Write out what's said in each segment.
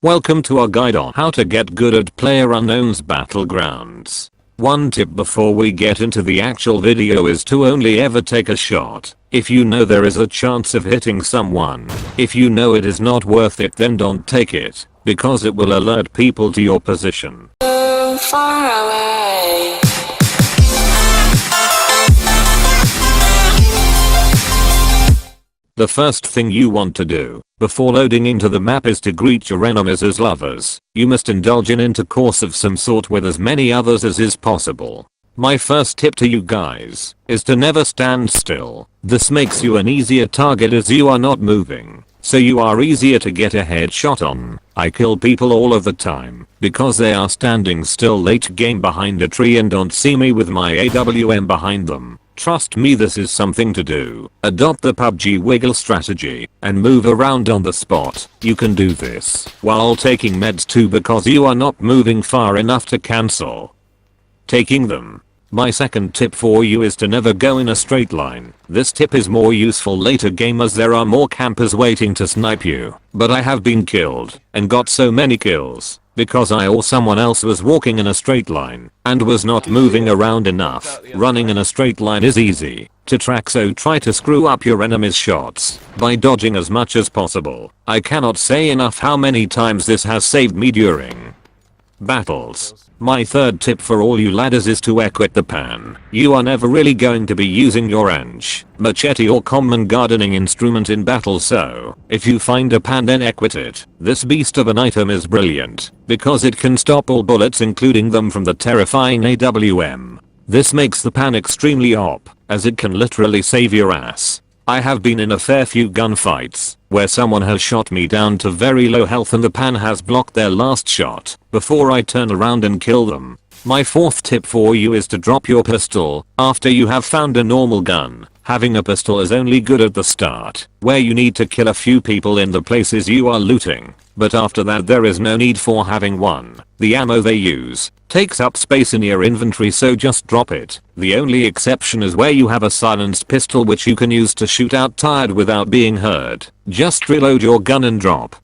Welcome to our guide on how to get good at PlayerUnknown's Battlegrounds. One tip before we get into the actual video is to only ever take a shot if you know there is a chance of hitting someone. If you know it is not worth it, then don't take it, because it will alert people to your position. Far away. The first thing you want to do before loading into the map is to greet your enemies as lovers. You must indulge in intercourse of some sort with as many others as is possible. My first tip to you guys is to never stand still. This makes you an easier target as you are not moving, so you are easier to get a headshot on. I kill people all of the time because they are standing still late game behind a tree and don't see me with my AWM behind them. Trust me, this is something to do. Adopt the PUBG wiggle strategy and move around on the spot. You can do this while taking meds too, because you are not moving far enough to cancel taking them. My second tip for you is to never go in a straight line. This tip is more useful later game as there are more campers waiting to snipe you. But I have been killed and got so many kills because I or someone else was walking in a straight line and was not moving around enough. Running in a straight line is easy to track, so try to screw up your enemy's shots by dodging as much as possible. I cannot say enough how many times this has saved me during battles. My third tip for all you ladders is to equip the pan. You are never really going to be using your wrench, machete or common gardening instrument in battle, so if you find a pan then equip it. This beast of an item is brilliant because it can stop all bullets, including them from the terrifying AWM. This makes the pan extremely OP as it can literally save your ass. I have been in a fair few gunfights where someone has shot me down to very low health and the pan has blocked their last shot before I turn around and kill them. My fourth tip for you is to drop your pistol after you have found a normal gun. Having a pistol is only good at the start, where you need to kill a few people in the places you are looting, but after that there is no need for having one. The ammo they use takes up space in your inventory, so just drop it. The only exception is where you have a silenced pistol which you can use to shoot out tired without being heard. Just reload your gun and drop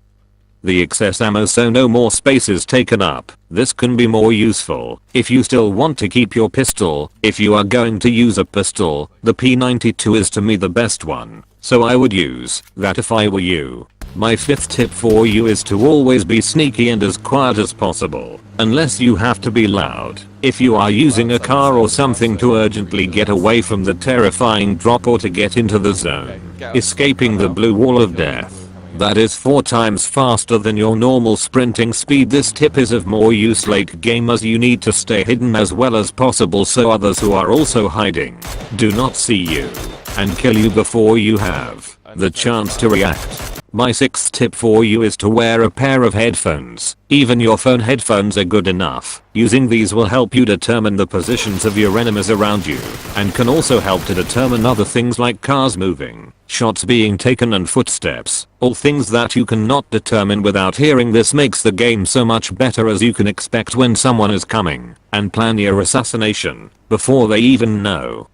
the excess ammo so no more space is taken up. This can be more useful if you still want to keep your pistol. If you are going to use a pistol, the P92 is to me the best one, so I would use that if I were you. My fifth tip for you is to always be sneaky and as quiet as possible, unless you have to be loud. If you are using a car or something to urgently get away from the terrifying drop or to get into the zone, escaping the blue wall of death, that is 4 times faster than your normal sprinting speed. This tip is of more use late game as you need to stay hidden as well as possible so others who are also hiding do not see you and kill you before you have the chance to react. My sixth tip for you is to wear a pair of headphones. Even your phone headphones are good enough. Using these will help you determine the positions of your enemies around you and can also help to determine other things like cars moving, shots being taken and footsteps, all things that you cannot determine without hearing. This makes the game so much better as you can expect when someone is coming and plan your assassination before they even know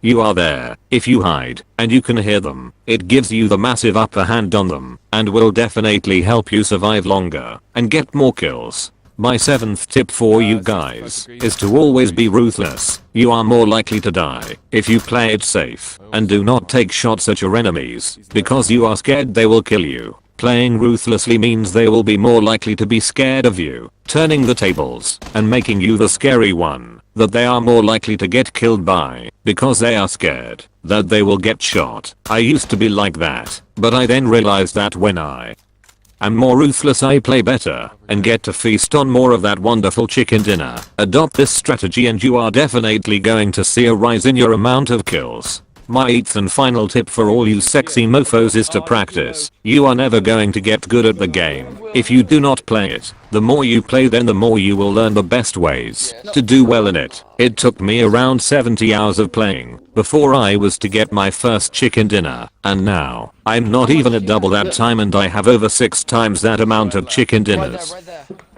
you are there. If you hide and you can hear them, it gives you the massive upper hand on them and will definitely help you survive longer and get more kills. My seventh tip for you guys is to always be ruthless. You are more likely to die if you play it safe and do not take shots at your enemies because you are scared they will kill you. Playing ruthlessly means they will be more likely to be scared of you, turning the tables and making you the scary one that they are more likely to get killed by because they are scared that they will get shot. I used to be like that, but I then realized that when I am more ruthless I play better and get to feast on more of that wonderful chicken dinner. Adopt this strategy and you are definitely going to see a rise in your amount of kills. My eighth and final tip for all you sexy mofos is to practice. You are never going to get good at the game if you do not play it. The more you play, then the more you will learn the best ways to do well in it. It took me around 70 hours of playing before I was to get my first chicken dinner, and now I'm not even at double that time and I have over 6 times that amount of chicken dinners.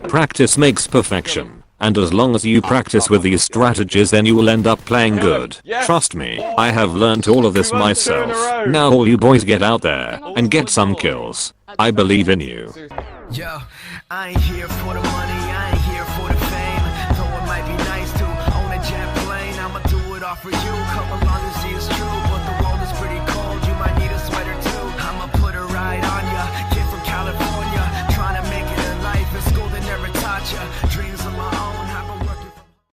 Practice makes perfection. And as long as you practice with these strategies, then you will end up playing good. Trust me, I have learned all of this myself. Now all you boys get out there and get some kills. I believe in you. Yo, I ain't here for the money, I ain't here for the fame.